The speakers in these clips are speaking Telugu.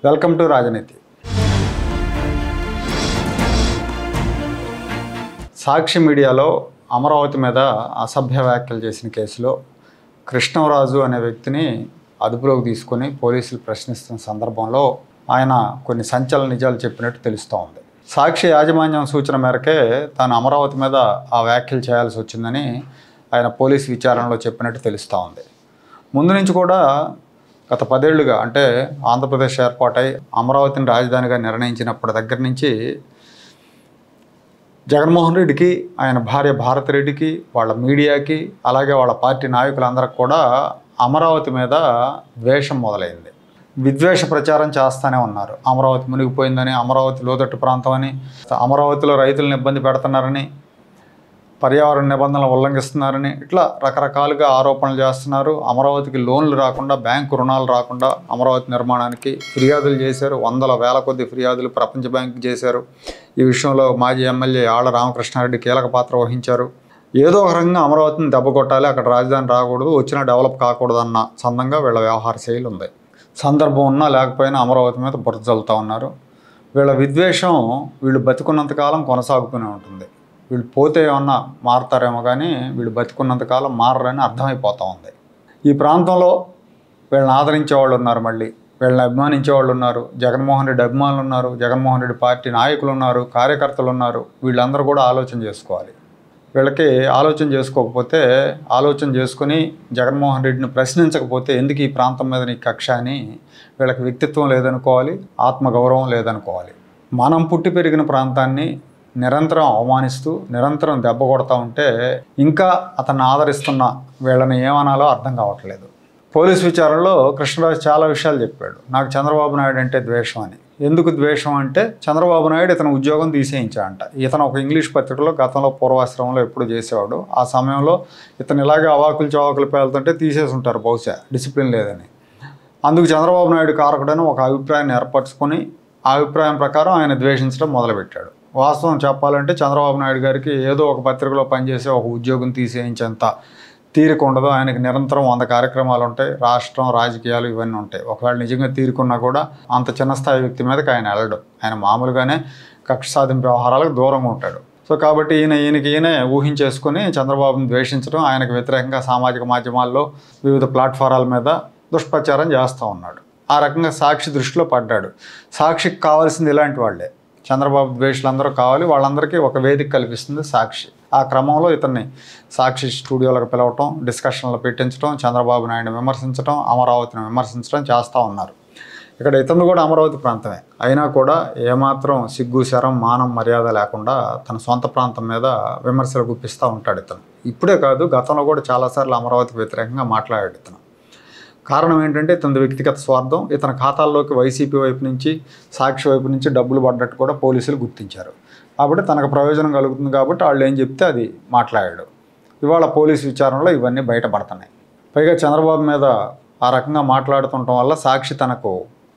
వెల్కమ్ టు రాజనీతి. సాక్షి మీడియాలో అమరావతి మీద అసభ్య వ్యాఖ్యలు చేసిన కేసులో కృష్ణరాజు అనే వ్యక్తిని అదుపులోకి తీసుకొని పోలీసులు ప్రశ్నిస్తున్న సందర్భంలో ఆయన కొన్ని సంచలన నిజాలు చెప్పినట్టు తెలుస్తూ ఉంది. సాక్షి యాజమాన్యం సూచన మేరకే తాను అమరావతి మీద ఆ వ్యాఖ్యలు చేయాల్సి వచ్చిందని ఆయన పోలీసు విచారణలో చెప్పినట్టు తెలుస్తూ ఉంది. ముందు నుంచి కూడా గత 10 ఏళ్లుగా అంటే ఆంధ్రప్రదేశ్ ఏర్పాటై అమరావతిని రాజధానిగా నిర్ణయించినప్పటి దగ్గర నుంచి జగన్మోహన్ రెడ్డికి, ఆయన భార్య భారతిరెడ్డికి, వాళ్ళ మీడియాకి, అలాగే వాళ్ళ పార్టీ నాయకులందరికీ కూడా అమరావతి మీద ద్వేషం మొదలైంది. విద్వేష ప్రచారం చేస్తూనే ఉన్నారు. అమరావతి మునిగిపోయిందని, అమరావతి లోతట్టు ప్రాంతం అని, అమరావతిలో రైతులను ఇబ్బంది పెడుతున్నారని, పర్యావరణ నిబంధనలు ఉల్లంఘిస్తున్నారని, ఇట్లా రకరకాలుగా ఆరోపణలు చేస్తున్నారు. అమరావతికి లోన్లు రాకుండా, బ్యాంకు రుణాలు రాకుండా అమరావతి నిర్మాణానికి ఫిర్యాదులు చేశారు. వందల వేల కొద్ది ఫిర్యాదులు ప్రపంచ బ్యాంకు చేశారు. ఈ విషయంలో మాజీ ఎమ్మెల్యే ఆళ్ల రామకృష్ణారెడ్డి కీలక పాత్ర వహించారు. ఏదో ఒక రకంగా అమరావతిని దెబ్బ కొట్టాలి, అక్కడ రాజధాని రాకూడదు, వచ్చినా డెవలప్ కాకూడదు అన్న సందంగా వీళ్ళ వ్యవహార శైలి ఉంది. సందర్భం ఉన్నా లేకపోయినా అమరావతి మీద బురద చల్లుతూ ఉన్నారు. వీళ్ళ విద్వేషం వీళ్ళు బతికున్నంతకాలం కొనసాగుతూనే ఉంటుంది. వీళ్ళు పోతే ఏమన్నా మారుతారేమో కానీ వీళ్ళు బతికున్నంతకాలం మారరని అర్థమైపోతూ ఉంది. ఈ ప్రాంతంలో వీళ్ళని ఆదరించే వాళ్ళు ఉన్నారు, మళ్ళీ వీళ్ళని అభిమానించే వాళ్ళు ఉన్నారు, జగన్మోహన్ రెడ్డి అభిమానులు ఉన్నారు, జగన్మోహన్ రెడ్డి పార్టీ నాయకులు ఉన్నారు, కార్యకర్తలు ఉన్నారు. వీళ్ళందరూ కూడా ఆలోచన చేసుకోవాలి. వీళ్ళకి ఆలోచన చేసుకోకపోతే, ఆలోచన చేసుకుని జగన్మోహన్ రెడ్డిని ప్రశ్నించకపోతే ఎందుకు ఈ ప్రాంతం మీద నీకు కక్ష అని వీళ్ళకి వ్యక్తిత్వం లేదనుకోవాలి, ఆత్మగౌరవం లేదనుకోవాలి. మనం పుట్టి పెరిగిన ప్రాంతాన్ని నిరంతరం అవమానిస్తూ నిరంతరం దెబ్బ కొడతా ఉంటే ఇంకా అతన్ని ఆదరిస్తున్న వీళ్ళని ఏమనాలో అర్థం కావట్లేదు. పోలీసు విచారణలో కృష్ణరాజు చాలా విషయాలు చెప్పాడు. నాకు చంద్రబాబు నాయుడు అంటే ద్వేషం అని. ఎందుకు ద్వేషం అంటే, చంద్రబాబు నాయుడు ఇతను ఉద్యోగం తీసేయించాడంట. ఇతను ఒక ఇంగ్లీష్ పత్రికలో గతంలో పూర్వాశ్రమంలో ఎప్పుడు చేసేవాడు. ఆ సమయంలో ఇతను ఇలాగే అవాకులు చవాకులు పేలుతుంటే తీసేసి ఉంటారు, బహుశా డిసిప్లిన్ లేదని. అందుకు చంద్రబాబు నాయుడు కారకుడని ఒక అభిప్రాయాన్ని ఏర్పరచుకొని ఆ అభిప్రాయం ప్రకారం ఆయన ద్వేషించడం మొదలుపెట్టాడు. వాస్తవం చెప్పాలంటే చంద్రబాబు నాయుడు గారికి ఏదో ఒక పత్రికలో పనిచేసే ఒక ఉద్యోగం తీసేయించేంత తీరిక ఉండదు. ఆయనకి నిరంతరం 100 కార్యక్రమాలు ఉంటాయి, రాష్ట్రం, రాజకీయాలు ఇవన్నీ ఉంటాయి. ఒకవేళ నిజంగా తీరుకున్నా కూడా అంత చిన్న స్థాయి వ్యక్తి మీదకి ఆయన వెళ్ళడు. ఆయన మామూలుగానే కక్ష సాధింపు వ్యవహారాలకు దూరంగా ఉంటాడు. సో కాబట్టి ఈయన ఊహించేసుకుని చంద్రబాబుని ద్వేషించడం, ఆయనకు వ్యతిరేకంగా సామాజిక మాధ్యమాల్లో వివిధ ప్లాట్ఫారాల మీద దుష్ప్రచారం చేస్తూ ఉన్నాడు. ఆ రకంగా సాక్షి దృష్టిలో పడ్డాడు. సాక్షికి కావాల్సింది ఇలాంటి వాళ్ళే. చంద్రబాబు ద్వేషులందరూ కావాలి, వాళ్ళందరికీ ఒక వేదిక కల్పిస్తుంది సాక్షి. ఆ క్రమంలో ఇతన్ని సాక్షి స్టూడియోలకు పిలవటం, డిస్కషన్లు పెట్టించడం, చంద్రబాబు నాయుడు విమర్శించడం, అమరావతిని విమర్శించడం చేస్తూ ఉన్నారు. ఇక్కడ ఇతను కూడా అమరావతి ప్రాంతమే అయినా కూడా ఏమాత్రం సిగ్గు, శరం, మానం, మర్యాద లేకుండా తన సొంత ప్రాంతం మీద విమర్శలు గుప్పిస్తూ ఉంటాడు ఇతను. ఇప్పుడే కాదు, గతంలో కూడా చాలాసార్లు అమరావతికి వ్యతిరేకంగా మాట్లాడాడు ఇతను. కారణం ఏంటంటే ఇతని వ్యక్తిగత స్వార్థం. ఇతని ఖాతాల్లోకి వైసీపీ వైపు నుంచి, సాక్షి వైపు నుంచి డబ్బులు పడ్డట్టు కూడా పోలీసులు గుర్తించారు. కాబట్టి తనకు ప్రయోజనం కలుగుతుంది కాబట్టి వాళ్ళు ఏం చెప్తే అది మాట్లాడాడు. ఇవాళ పోలీసు విచారణలో ఇవన్నీ బయటపడుతున్నాయి. పైగా చంద్రబాబు మీద ఆ రకంగా మాట్లాడుతుండటం వల్ల సాక్షి తనకు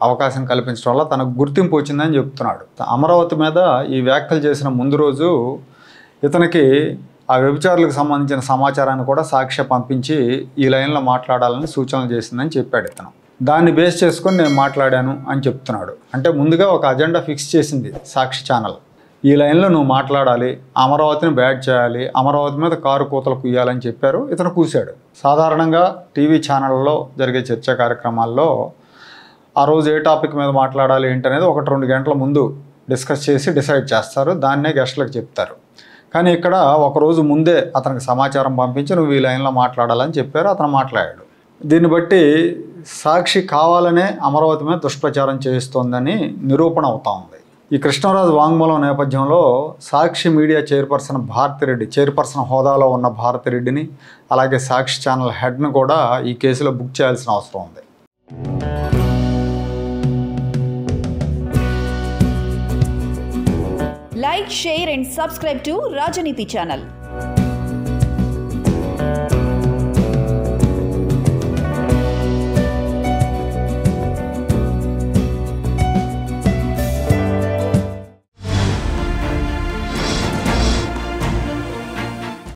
అవకాశం కల్పించడం వల్ల తనకు గుర్తింపు వచ్చిందని చెప్తున్నాడు. అమరావతి మీద ఈ వ్యాఖ్యలు చేసిన ముందు రోజు ఇతనికి ఆ వ్యభిచారులకు సంబంధించిన సమాచారాన్ని కూడా సాక్షి పంపించి ఈ లైన్లో మాట్లాడాలని సూచనలు చేసిందని చెప్పాడు ఇతను. దాన్ని బేస్ చేసుకొని నేను మాట్లాడాను అని చెప్తున్నాడు. అంటే ముందుగా ఒక అజెండా ఫిక్స్ చేసింది సాక్షి ఛానల్. ఈ లైన్లో నువ్వు మాట్లాడాలి, అమరావతిని బ్యాడ్ చేయాలి, అమరావతి మీద కారు కూతలు కుయ్యాలని చెప్పారు. ఇతను కూశాడు. సాధారణంగా టీవీ ఛానళ్ళలో జరిగే చర్చా కార్యక్రమాల్లో ఆ రోజు ఏ టాపిక్ మీద మాట్లాడాలి ఏంటనేది 1-2 గంటల ముందు డిస్కస్ చేసి డిసైడ్ చేస్తారు. దాన్నే గెస్టులకు చెప్తారు. కానీ ఇక్కడ ఒకరోజు ముందే అతనికి సమాచారం పంపించి నువ్వు ఈ లైన్లో మాట్లాడాలని చెప్పారు. అతను మాట్లాడాడు. దీన్ని బట్టి సాక్షి కావాలనే అమరావతి మీద దుష్ప్రచారం చేస్తోందని నిరూపణ అవుతా ఉంది. ఈ కృష్ణరాజు వాంగ్మూలం నేపథ్యంలో సాక్షి మీడియా చైర్పర్సన్ భారతిరెడ్డి, చైర్పర్సన్ హోదాలో ఉన్న భారతిరెడ్డిని, అలాగే సాక్షి ఛానల్ హెడ్ను కూడా ఈ కేసులో బుక్ చేయాల్సిన అవసరం ఉంది. Like, share and subscribe to Rajaniti channel.